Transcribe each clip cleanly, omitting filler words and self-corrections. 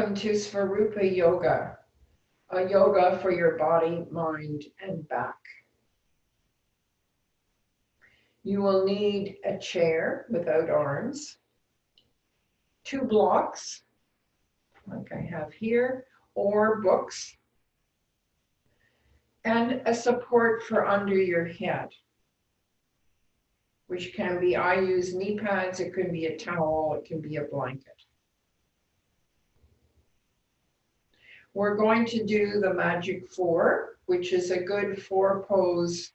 Welcome to Svaroopa Yoga, a yoga for your body, mind, and back. You will need a chair without arms, 2 blocks, like I have here, or books, and a support for under your head, which can be, I use knee pads, it could be a towel, it can be a blanket. We're going to do the magic 4, which is a good 4-pose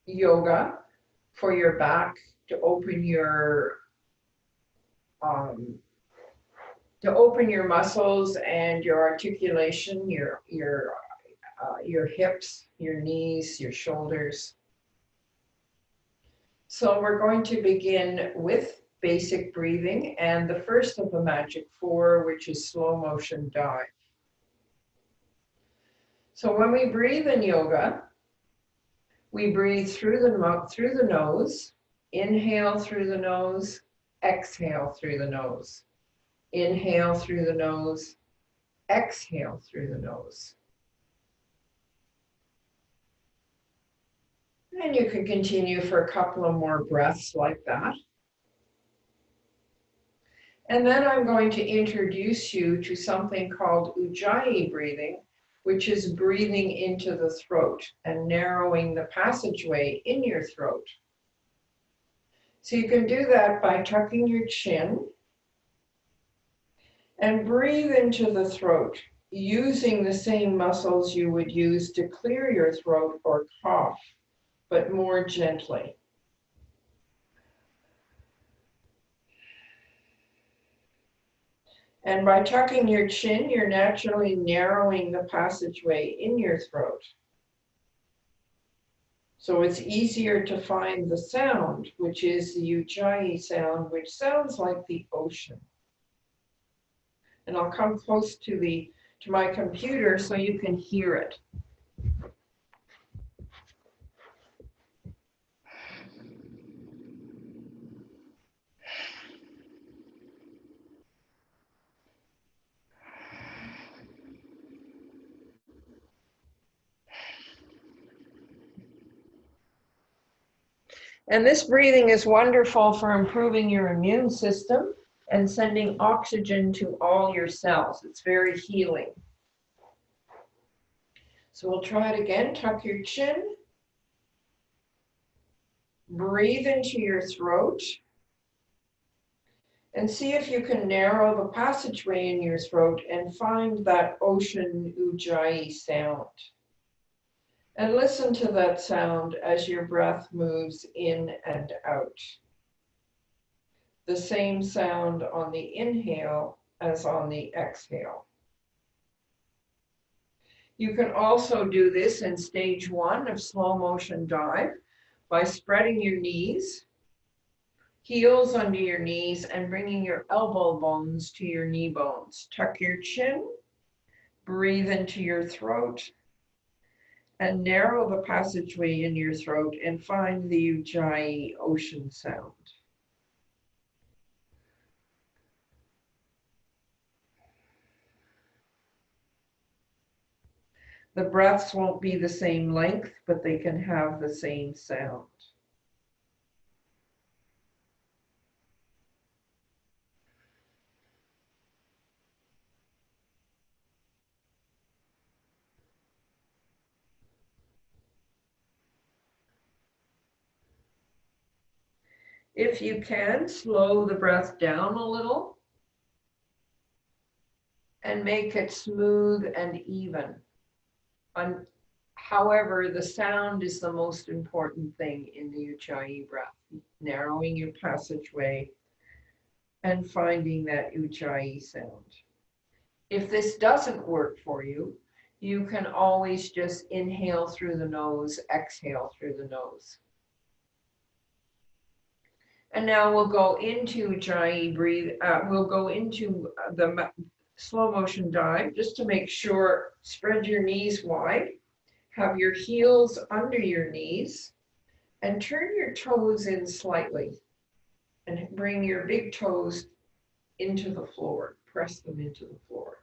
yoga for your back to open your muscles and your articulation, your hips, your knees, your shoulders. So we're going to begin with basic breathing and the first of the magic 4, which is slow motion dive. So when we breathe in yoga, we breathe through the nose, inhale through the nose, exhale through the nose, inhale through the nose, exhale through the nose. And you can continue for a couple of more breaths like that. And then I'm going to introduce you to something called Ujjayi breathing, which is breathing into the throat and narrowing the passageway in your throat. So you can do that by tucking your chin and breathe into the throat, using the same muscles you would use to clear your throat or cough, but more gently. And by tucking your chin, you're naturally narrowing the passageway in your throat. So it's easier to find the sound, which is the Ujjayi sound, which sounds like the ocean. And I'll come close to my computer so you can hear it. And this breathing is wonderful for improving your immune system and sending oxygen to all your cells. It's very healing. So we'll try it again. Tuck your chin. Breathe into your throat. And see if you can narrow the passageway in your throat and find that ocean Ujjayi sound. And listen to that sound as your breath moves in and out. The same sound on the inhale as on the exhale. You can also do this in stage 1 of slow motion dive by spreading your knees, heels under your knees, and bringing your elbow bones to your knee bones. Tuck your chin, breathe into your throat, and narrow the passageway in your throat and find the Ujjayi ocean sound. The breaths won't be the same length, but they can have the same sound. If you can, slow the breath down a little and make it smooth and even. However, the sound is the most important thing in the Ujjayi breath, narrowing your passageway and finding that Ujjayi sound. If this doesn't work for you, you can always just inhale through the nose, exhale through the nose. And now we'll go into Ujjayi we'll go into the slow motion dive just to make sure. Spread your knees wide, have your heels under your knees, and turn your toes in slightly and bring your big toes into the floor. press them into the floor.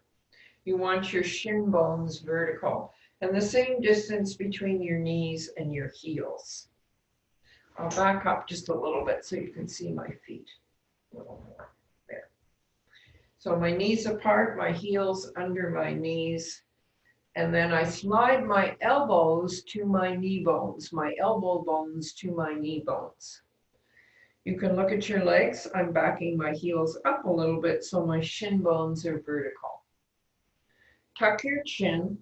You want your shin bones vertical and the same distance between your knees and your heels. I'll back up just a little bit so you can see my feet a little more. There. So my knees apart, my heels under my knees, and then I slide my elbows to my knee bones, my elbow bones to my knee bones. You can look at your legs. I'm backing my heels up a little bit so my shin bones are vertical. Tuck your chin,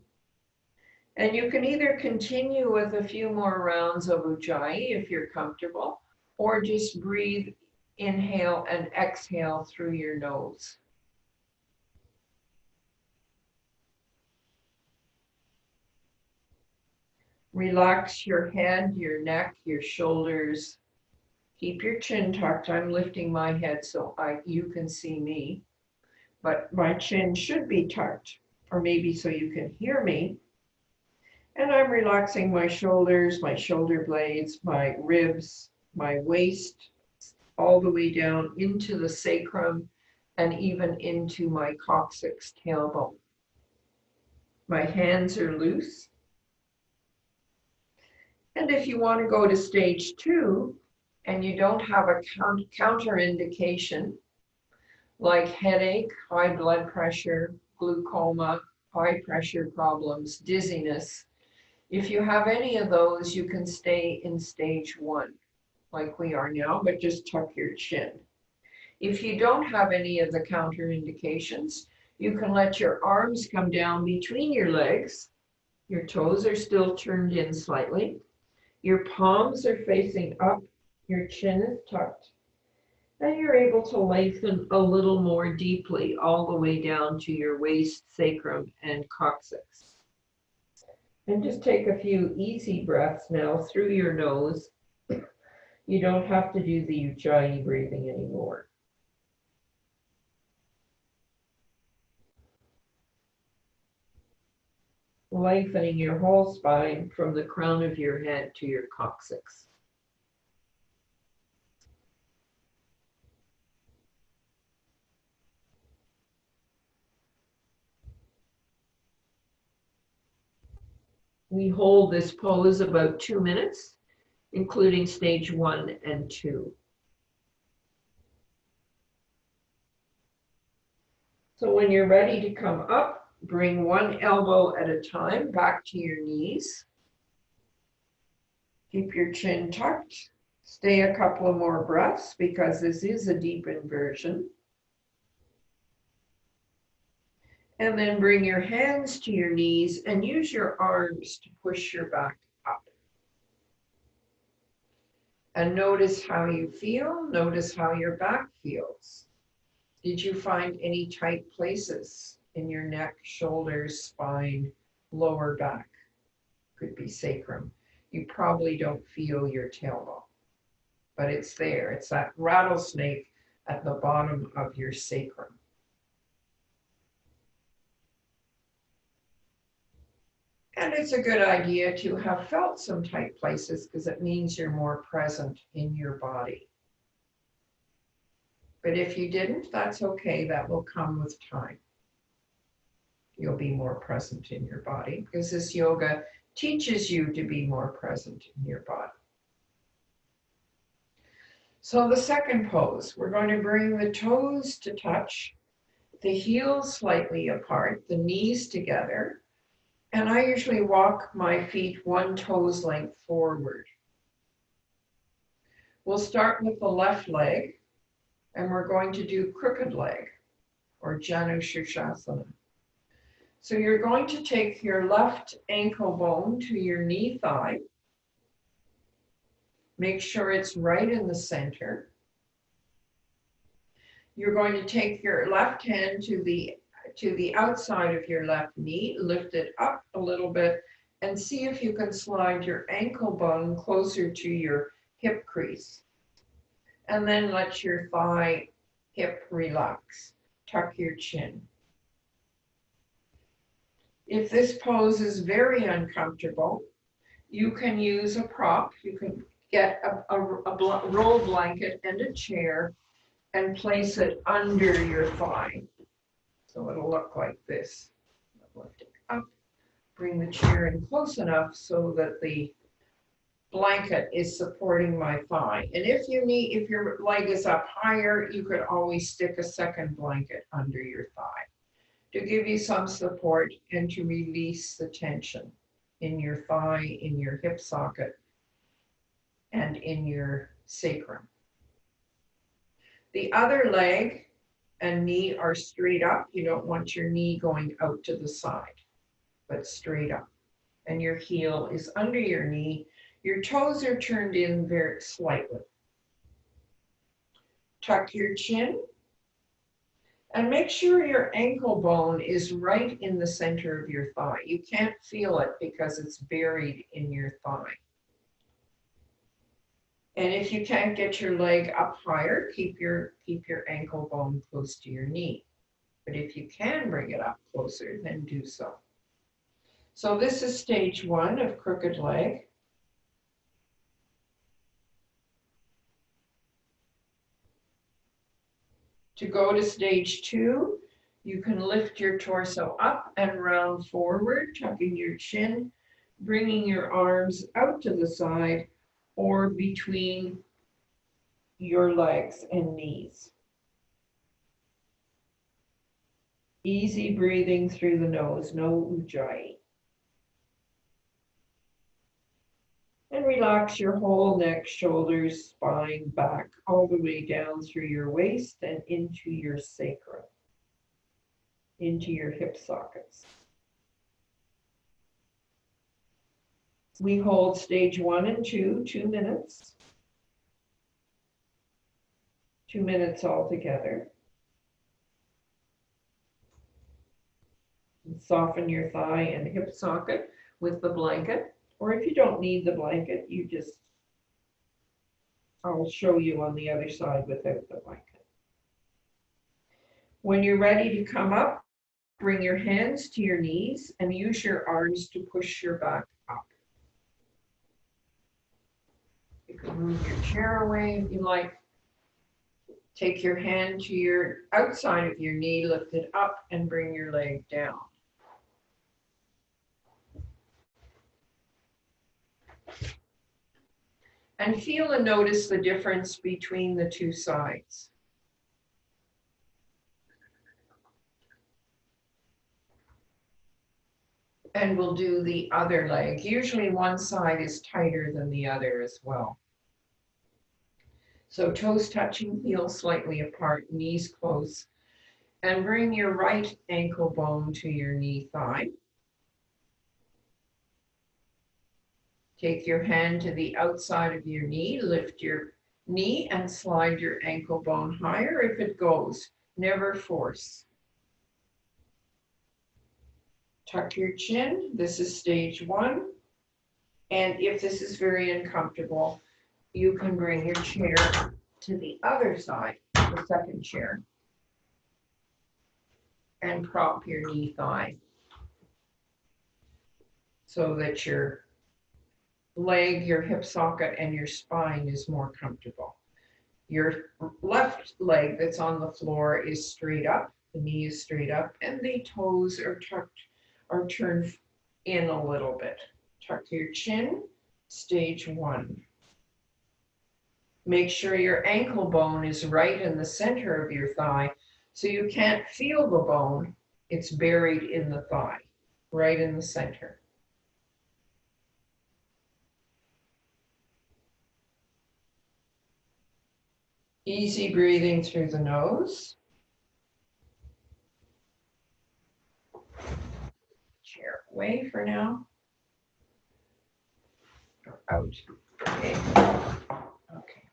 and you can either continue with a few more rounds of Ujjayi if you're comfortable, or just breathe, inhale and exhale through your nose. Relax your head, your neck, your shoulders. Keep your chin tucked. I'm lifting my head so you can see me, but my chin should be tucked, or maybe so you can hear me. And I'm relaxing my shoulders, my shoulder blades, my ribs, my waist, all the way down into the sacrum and even into my coccyx tailbone. My hands are loose. And if you want to go to stage 2 and you don't have a counterindication like headache, high blood pressure, glaucoma, high pressure problems, dizziness, if you have any of those, you can stay in stage 1 like we are now, but just tuck your chin. If you don't have any of the counterindications, you can let your arms come down between your legs. Your toes are still turned in slightly. Your palms are facing up, your chin is tucked, and you're able to lengthen a little more deeply all the way down to your waist, sacrum, and coccyx. And just take a few easy breaths now through your nose. You don't have to do the Ujjayi breathing anymore. Lengthening your whole spine from the crown of your head to your coccyx. We hold this pose about 2 minutes, including stage 1 and 2. So when you're ready to come up, bring one elbow at a time back to your knees. Keep your chin tucked. Stay a couple of more breaths because this is a deep inversion. And then bring your hands to your knees and use your arms to push your back up. And notice how you feel. Notice how your back feels. Did you find any tight places in your neck, shoulders, spine, lower back? Could be sacrum. You probably don't feel your tailbone, but it's there. It's that rattlesnake at the bottom of your sacrum. And it's a good idea to have felt some tight places because it means you're more present in your body. But if you didn't, that's okay. That will come with time. You'll be more present in your body because this yoga teaches you to be more present in your body. So the second pose, we're going to bring the toes to touch, the heels slightly apart, the knees together. And I usually walk my feet one toes length forward. We'll start with the left leg, and we're going to do crooked leg, or Janu Shirshasana. So you're going to take your left ankle bone to your knee thigh. Make sure it's right in the center. You're going to take your left hand to the outside of your left knee, lift it up a little bit, and see if you can slide your ankle bone closer to your hip crease. And then let your thigh hip relax. Tuck your chin. If this pose is very uncomfortable, you can use a prop. You can get a roll blanket and a chair and place it under your thigh. So it'll look like this. Lift it up, bring the chair in close enough so that the blanket is supporting my thigh. And if your leg is up higher, you could always stick a second blanket under your thigh to give you some support and to release the tension in your thigh, in your hip socket, and in your sacrum. The other leg and knee are straight up. You don't want your knee going out to the side, but straight up. And your heel is under your knee. Your toes are turned in very slightly. Tuck your chin and make sure your ankle bone is right in the center of your thigh. You can't feel it because it's buried in your thigh. And if you can't get your leg up higher, keep your ankle bone close to your knee. But if you can bring it up closer, then do so. So this is stage 1 of crooked leg. To go to stage 2, you can lift your torso up and round forward, tucking your chin, bringing your arms out to the side or between your legs and knees. Easy breathing through the nose, no Ujjayi. And relax your whole neck, shoulders, spine, back, all the way down through your waist and into your sacrum, into your hip sockets. We hold stage 1 and 2, 2 minutes. 2 minutes altogether. And soften your thigh and hip socket with the blanket. Or if you don't need the blanket, I'll show you on the other side without the blanket. When you're ready to come up, bring your hands to your knees and use your arms to push your back up. You can move your chair away if you like. Take your hand to your outside of your knee, lift it up and bring your leg down. And feel and notice the difference between the two sides. And we'll do the other leg. Usually one side is tighter than the other as well. So toes touching, heels slightly apart, knees close. And bring your right ankle bone to your knee thigh. Take your hand to the outside of your knee, lift your knee and slide your ankle bone higher if it goes. Never force. Tuck your chin. This is stage 1. And if this is very uncomfortable, you can bring your chair to the other side, the second chair, and prop your knee thigh so that your leg, your hip socket, and your spine is more comfortable. Your left leg that's on the floor is straight up, the knee is straight up, and the toes are turned in a little bit. Tuck your chin, stage 1. Make sure your ankle bone is right in the center of your thigh so you can't feel the bone. It's buried in the thigh, right in the center. Easy breathing through the nose. Chair away for now. Or out. Okay. Okay.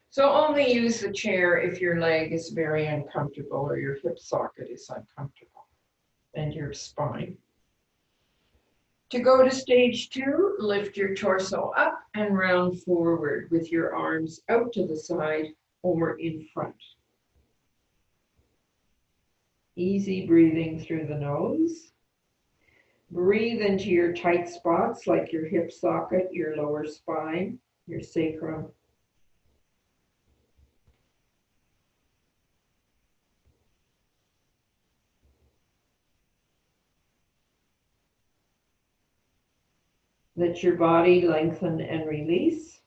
So only use the chair if your leg is very uncomfortable or your hip socket is uncomfortable and your spine. To go to stage 2, lift your torso up and round forward with your arms out to the side or in front. Easy breathing through the nose. Breathe into your tight spots like your hip socket, your lower spine, your sacrum. Let your body lengthen and release.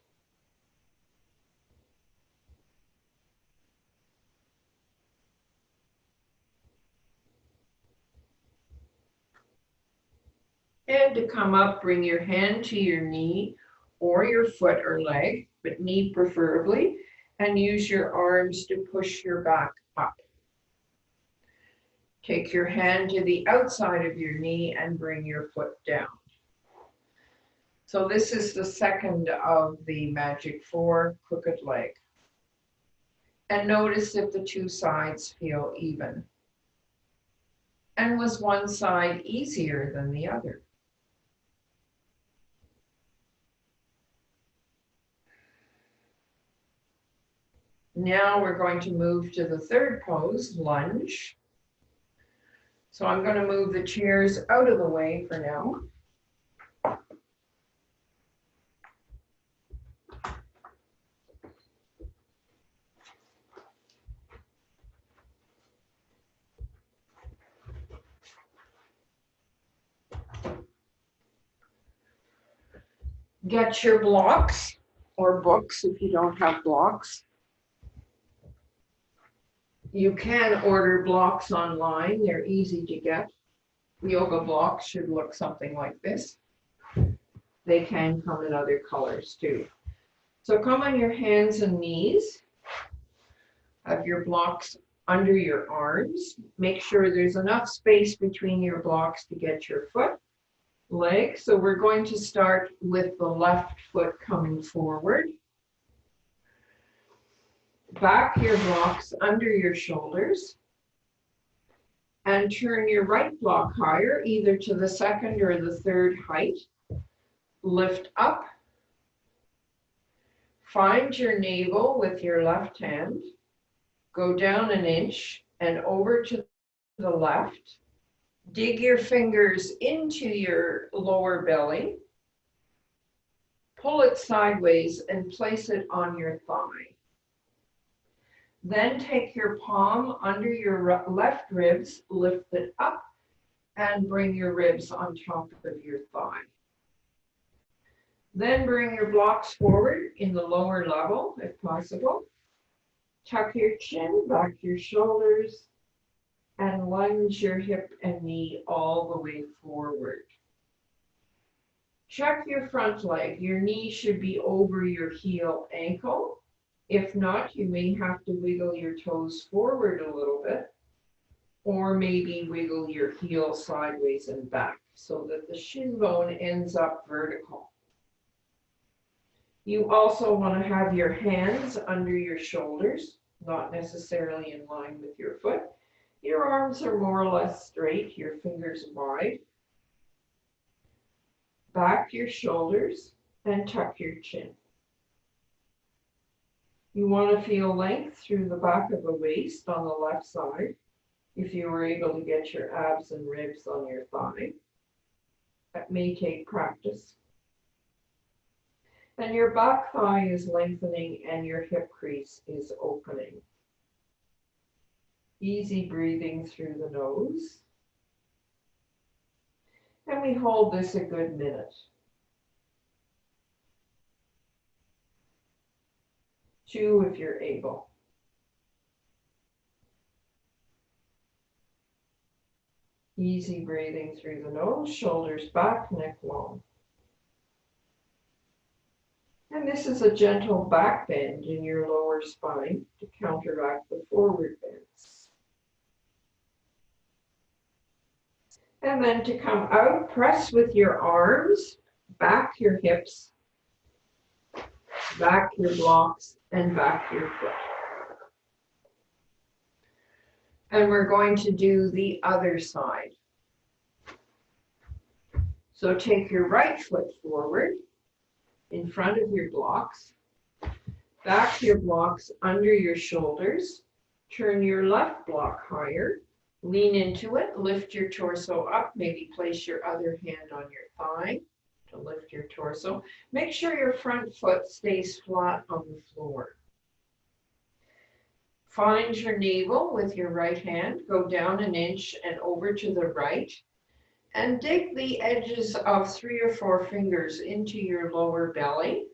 And to come up, bring your hand to your knee or your foot or leg, but knee preferably, and use your arms to push your back up. Take your hand to the outside of your knee and bring your foot down. So this is the second of the Magic 4, crooked leg. And notice if the two sides feel even. And was one side easier than the other? Now we're going to move to the third pose, lunge. So I'm going to move the chairs out of the way for now. Get your blocks or books if you don't have blocks. You can order blocks online. They're easy to get. Yoga blocks should look something like this. They can come in other colors too. So come on your hands and knees. Have your blocks under your arms. Make sure there's enough space between your blocks to get your foot, leg. So we're going to start with the left foot coming forward. Back your blocks under your shoulders and turn your right block higher, either to the second or the third height. Lift up. Find your navel with your left hand. Go down an inch and over to the left. Dig your fingers into your lower belly. Pull it sideways and place it on your thigh. Then take your palm under your left ribs, lift it up, and bring your ribs on top of your thigh. Then bring your blocks forward in the lower level, if possible. Tuck your chin, back your shoulders, and lunge your hip and knee all the way forward. Check your front leg. Your knee should be over your heel ankle. If not, you may have to wiggle your toes forward a little bit, or maybe wiggle your heel sideways and back so that the shin bone ends up vertical. You also want to have your hands under your shoulders, not necessarily in line with your foot. Your arms are more or less straight, your fingers wide. Back your shoulders and tuck your chin. You want to feel length through the back of the waist on the left side, if you were able to get your abs and ribs on your thigh. That may take practice. And your back thigh is lengthening and your hip crease is opening. Easy breathing through the nose. And we hold this a good minute. 2 if you're able. Easy breathing through the nose, shoulders back, neck long. And this is a gentle back bend in your lower spine to counteract the forward bends. And then to come out, press with your arms, back your hips, back your blocks, and back your foot. And we're going to do the other side. So take your right foot forward in front of your blocks, back your blocks under your shoulders, turn your left block higher, lean into it, lift your torso up, maybe place your other hand on your thigh to lift your torso. Make sure your front foot stays flat on the floor. Find your navel with your right hand, go down an inch and over to the right. And dig the edges of 3 or 4 fingers into your lower belly.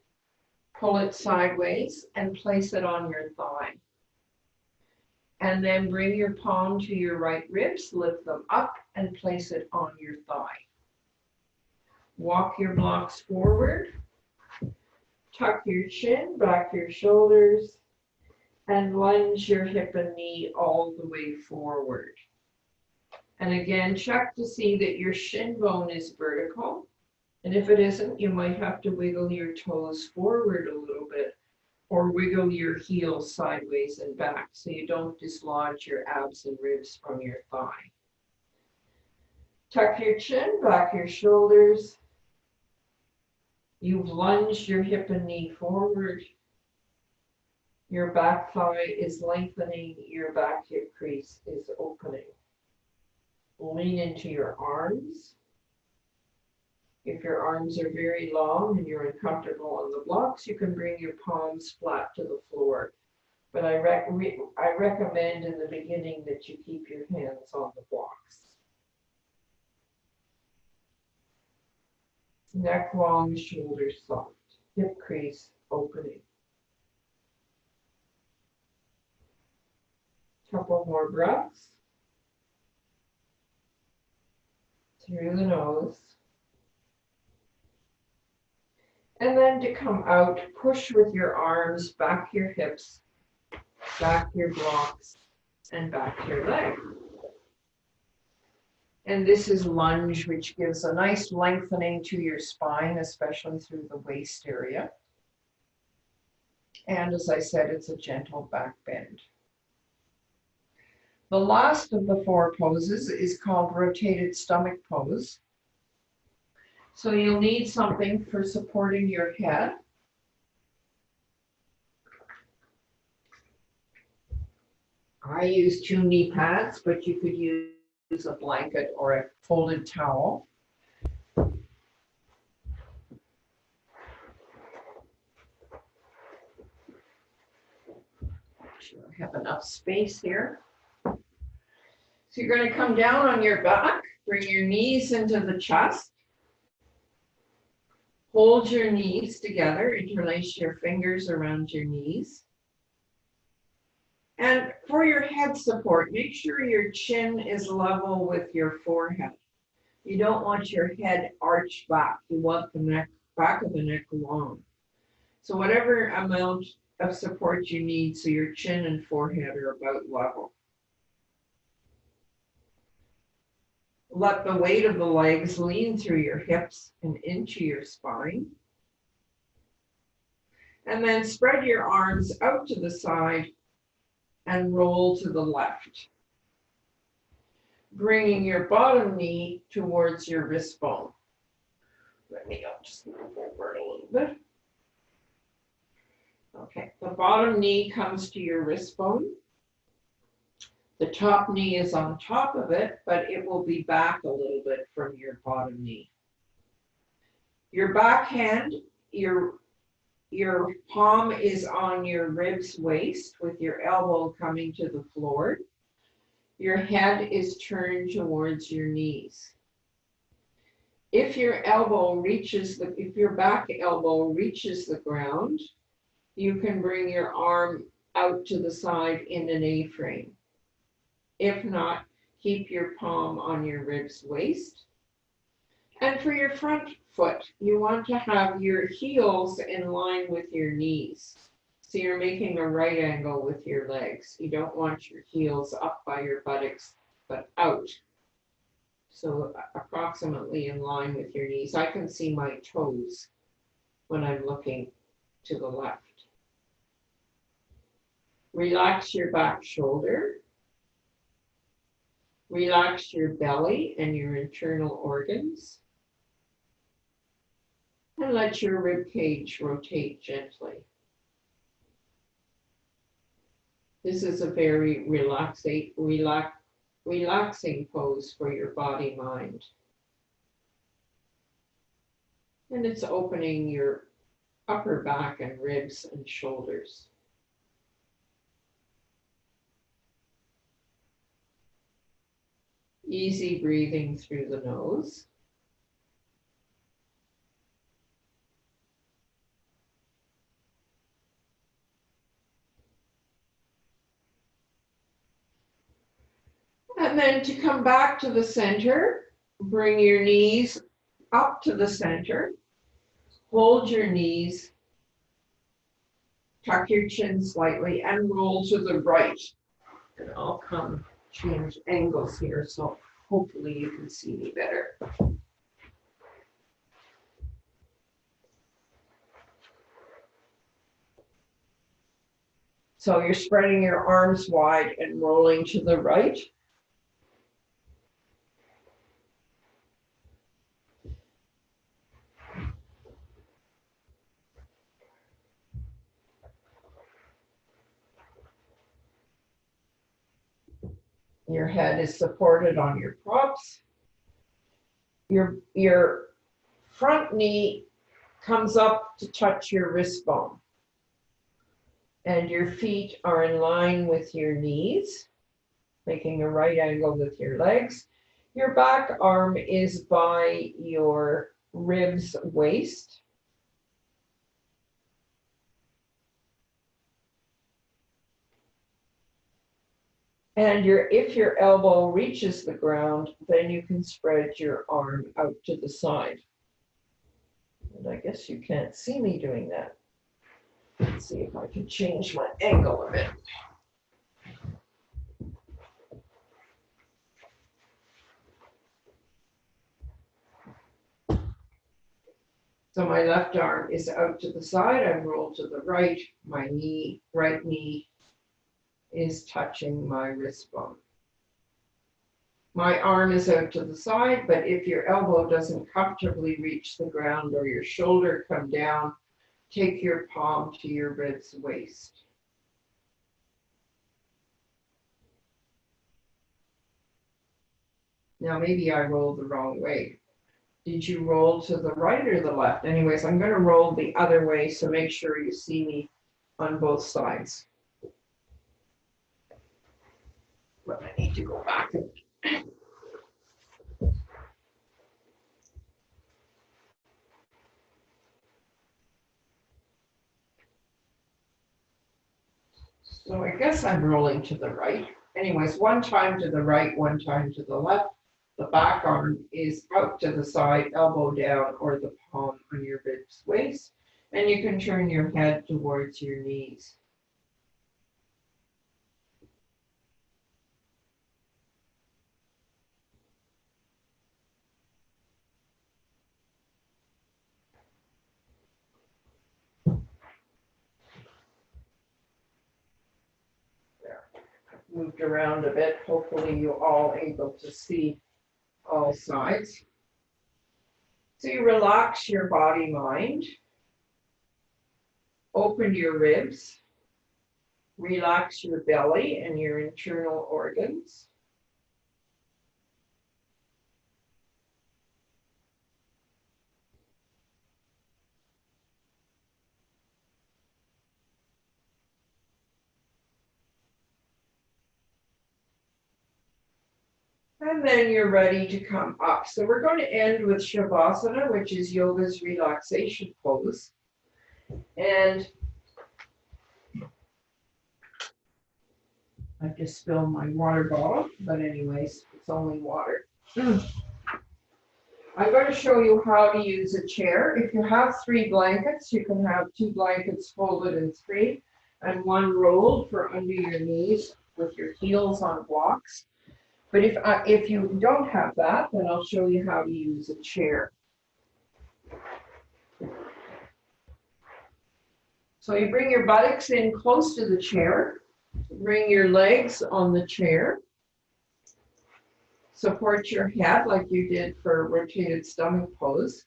Pull it sideways and place it on your thigh. And then bring your palm to your right ribs, lift them up and place it on your thigh. Walk your blocks forward. Tuck your chin, back your shoulders, and lunge your hip and knee all the way forward. And again, check to see that your shin bone is vertical. And if it isn't, you might have to wiggle your toes forward a little bit or wiggle your heels sideways and back so you don't dislodge your abs and ribs from your thigh. Tuck your chin, back your shoulders. You've lunged your hip and knee forward. Your back thigh is lengthening, your back hip crease is opening. Lean into your arms. If your arms are very long and you're uncomfortable on the blocks, you can bring your palms flat to the floor. But I recommend in the beginning that you keep your hands on the blocks. Neck long, shoulders soft, hip crease opening. Couple more breaths. Through the nose. And then to come out, push with your arms, back your hips, back your blocks, and back your leg. And this is lunge, which gives a nice lengthening to your spine, especially through the waist area. And as I said, it's a gentle back bend. The last of the 4 poses is called rotated stomach pose. So you'll need something for supporting your head. I use 2 knee pads, but you could use a blanket or a folded towel. Sure, I have enough space here. So you're going to come down on your back, bring your knees into the chest. Hold your knees together, interlace your fingers around your knees. And for your head support, make sure your chin is level with your forehead. You don't want your head arched back. You want the neck, back of the neck long. So whatever amount of support you need, so your chin and forehead are about level. Let the weight of the legs lean through your hips and into your spine. And then spread your arms out to the side and roll to the left. Bringing your bottom knee towards your wrist bone. I'll just move over a little bit. Okay, the bottom knee comes to your wrist bone. The top knee is on top of it, but it will be back a little bit from your bottom knee. Your back hand, your palm is on your ribs waist with your elbow coming to the floor. Your head is turned towards your knees. If your back elbow reaches the ground, you can bring your arm out to the side in an A-frame. If not, keep your palm on your ribs waist. And for your front foot, you want to have your heels in line with your knees. So you're making a right angle with your legs. You don't want your heels up by your buttocks, but out. So approximately in line with your knees. I can see my toes when I'm looking to the left. Relax your back shoulder. Relax your belly and your internal organs. And let your rib cage rotate gently. This is a very relaxing pose for your body mind. And it's opening your upper back and ribs and shoulders. Easy breathing through the nose. And then to come back to the center, bring your knees up to the center. Hold your knees. Tuck your chin slightly and roll to the right. And I'll come change angles here, so hopefully you can see me better. So you're spreading your arms wide and rolling to the right. Your head is supported on your props. Your front knee comes up to touch your wrist bone. And your feet are in line with your knees, making a right angle with your legs. Your back arm is by your ribs waist. And if your elbow reaches the ground, then you can spread your arm out to the side. And I guess you can't see me doing that. Let's see if I can change my angle a bit. So my left arm is out to the side. I roll to the right. My right knee is touching my wrist bone. My arm is out to the side, but if your elbow doesn't comfortably reach the ground or your shoulder come down, take your palm to your ribs waist. Now maybe I rolled the wrong way. Did you roll to the right or the left? Anyways, I'm going to roll the other way, so make sure you see me on both sides. But I need to go back. So I guess I'm rolling to the right. Anyways, one time to the right, one time to the left. The back arm is out to the side, elbow down, or the palm on your ribs waist. And you can turn your head towards your knees. Moved around a bit. Hopefully you're all able to see all sides. So you relax your body mind. Open your ribs. Relax your belly and your internal organs. And then you're ready to come up. So we're going to end with Shavasana, which is yoga's relaxation pose. And I just spilled my water bottle, but anyways, it's only water. I'm going to show you how to use a chair. If you have 3 blankets, you can have 2 blankets folded in 3 and 1 rolled for under your knees with your heels on blocks. But if you don't have that, then I'll show you how to use a chair. So you bring your buttocks in close to the chair. Bring your legs on the chair. Support your head like you did for rotated stomach pose.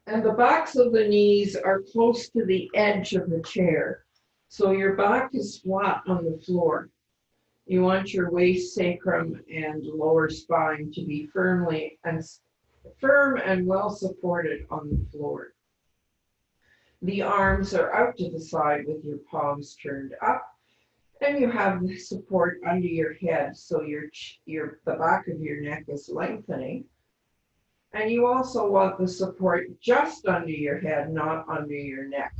And the backs of the knees are close to the edge of the chair. So your back is flat on the floor. You want your waist, sacrum, and lower spine to be firm and well supported on the floor. The arms are out to the side with your palms turned up. Then you have the support under your head, so the back of your neck is lengthening. And you also want the support just under your head, not under your neck.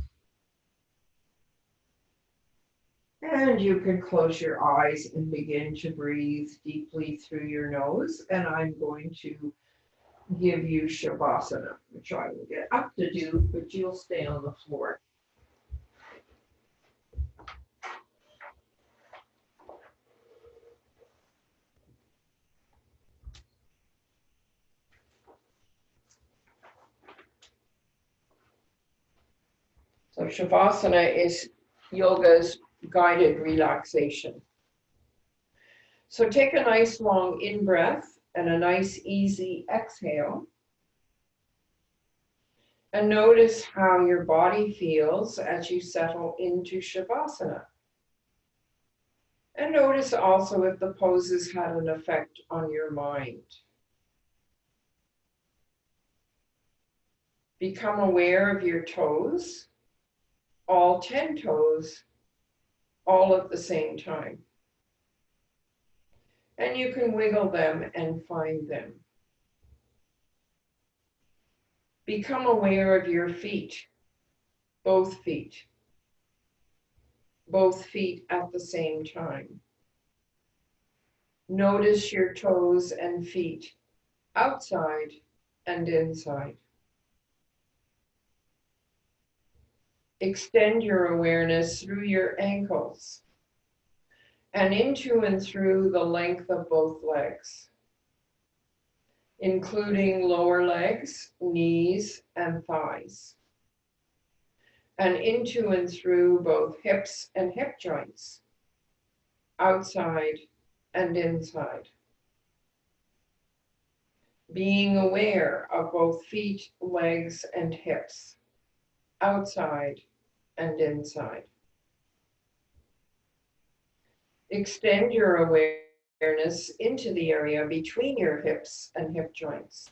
And you can close your eyes and begin to breathe deeply through your nose. And I'm going to give you Shavasana, which I will get up to do, but you'll stay on the floor. So Shavasana is yoga's guided relaxation. So take a nice long in-breath and a nice easy exhale. And notice how your body feels as you settle into Shavasana. And notice also if the poses had an effect on your mind. Become aware of your toes, all 10 toes, all at the same time. And you can wiggle them and find them. Become aware of your feet, both feet at the same time. Notice your toes and feet outside and inside. Extend your awareness through your ankles and into and through the length of both legs, including lower legs, knees, and thighs, and into and through both hips and hip joints, outside and inside. Being aware of both feet, legs, and hips, outside and inside. Extend your awareness into the area between your hips and hip joints,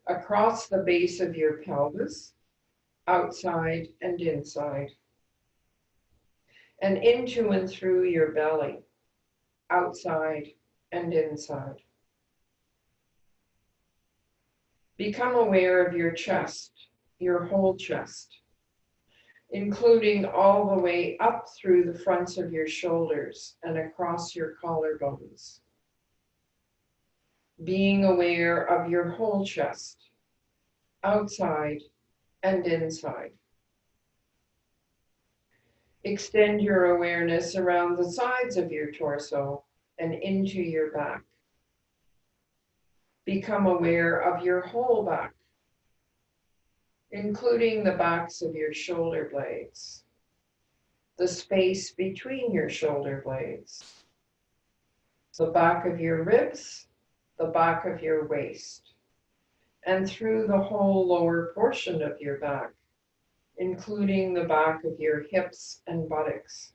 across the base of your pelvis, outside and inside, and into and through your belly, outside and inside. Become aware of your chest, your whole chest, including all the way up through the fronts of your shoulders and across your collarbones. Being aware of your whole chest, outside and inside. Extend your awareness around the sides of your torso and into your back. Become aware of your whole back, including the backs of your shoulder blades, the space between your shoulder blades, the back of your ribs, the back of your waist, and through the whole lower portion of your back, including the back of your hips and buttocks,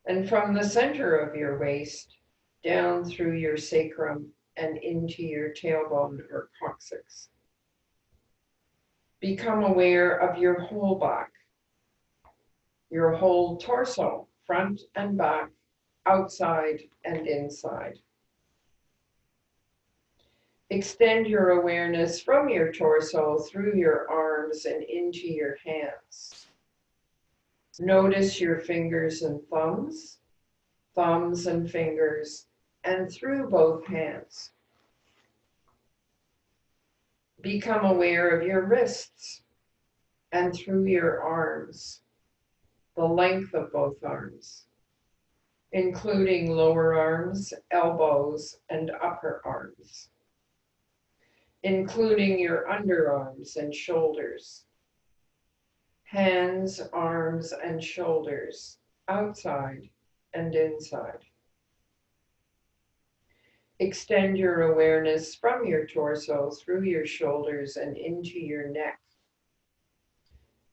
and from the center of your waist down through your sacrum and into your tailbone or coccyx. Become aware of your whole back, your whole torso, front and back, outside and inside. Extend your awareness from your torso through your arms and into your hands. Notice your fingers and thumbs, thumbs and fingers, and through both hands. Become aware of your wrists and through your arms, the length of both arms, including lower arms, elbows, and upper arms, including your underarms and shoulders, hands, arms, and shoulders, outside and inside. Extend your awareness from your torso through your shoulders and into your neck,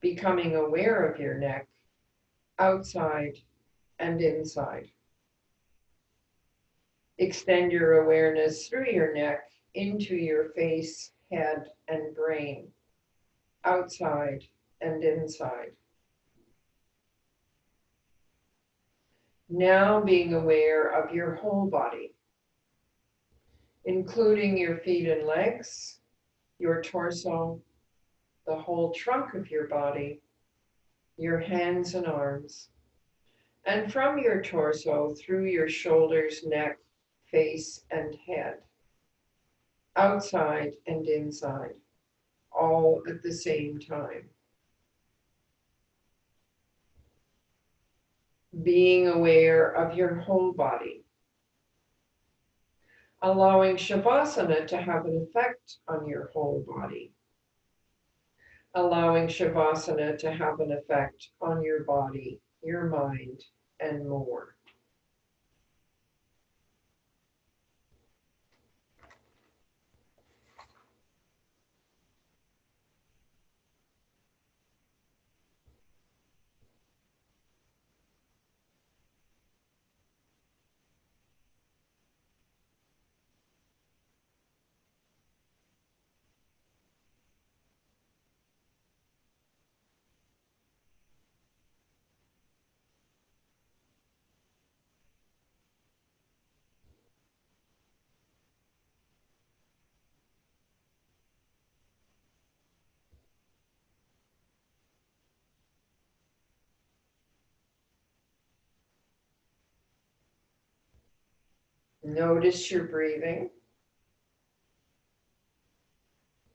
becoming aware of your neck, outside and inside. Extend your awareness through your neck into your face, head, and brain, outside and inside. Now being aware of your whole body, including your feet and legs, your torso, the whole trunk of your body, your hands and arms, and from your torso through your shoulders, neck, face, and head, outside and inside, all at the same time. Being aware of your whole body, allowing Shavasana to have an effect on your whole body, allowing Shavasana to have an effect on your body, your mind, and more. Notice your breathing.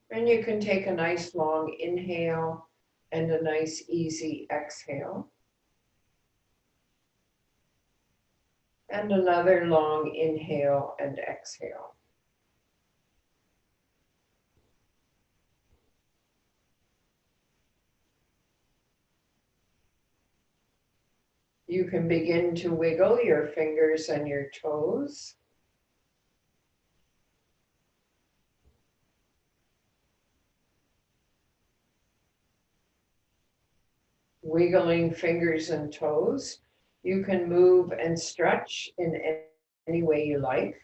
And you can take a nice long inhale and a nice easy exhale. And another long inhale and exhale. You can begin to wiggle your fingers and your toes. Wiggling fingers and toes. You can move and stretch in any way you like.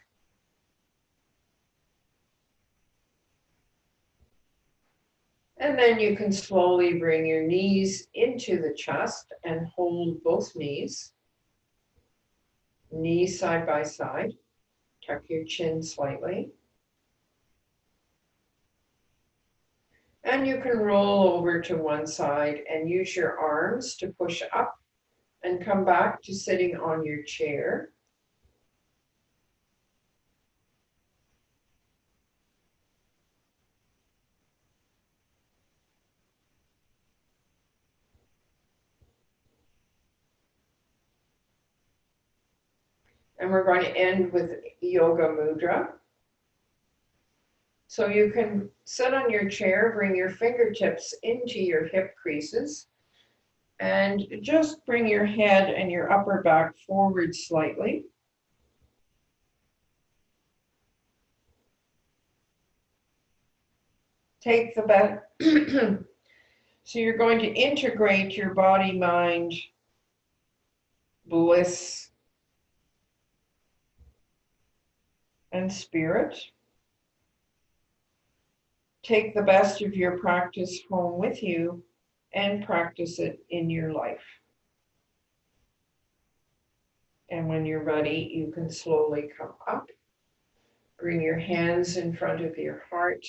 And then you can slowly bring your knees into the chest and hold both knees. Knees side by side. Tuck your chin slightly. And you can roll over to one side and use your arms to push up and come back to sitting on your chair. And we're going to end with Yoga Mudra. So you can sit on your chair, bring your fingertips into your hip creases, and just bring your head and your upper back forward slightly. Take the back. So you're going to integrate your body, mind, bliss, and spirit. Take the best of your practice home with you and practice it in your life. And when you're ready, you can slowly come up. Bring your hands in front of your heart.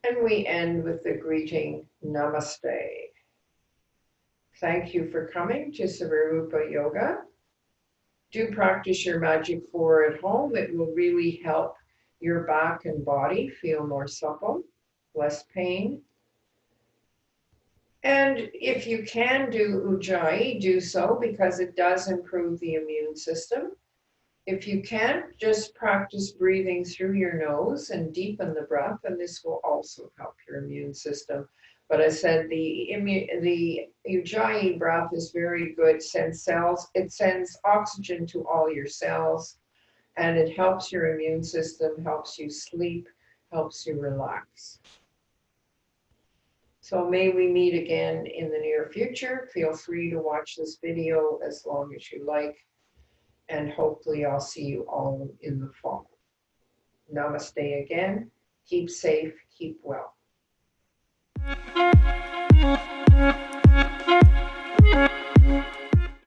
And we end with the greeting, Namaste. Thank you for coming to Svaroopa Yoga. Do practice your Magic 4 at home. It will really help your back and body feel more supple, less pain. And if you can do Ujjayi, do so because it does improve the immune system. If you can't, just practice breathing through your nose and deepen the breath, and this will also help your immune system. But I said the Ujjayi breath is very good. It sends oxygen to all your cells, and it helps your immune system, helps you sleep, helps you relax. So may we meet again in the near future. Feel free to watch this video as long as you like. And hopefully I'll see you all in the fall. Namaste again. Keep safe, keep well.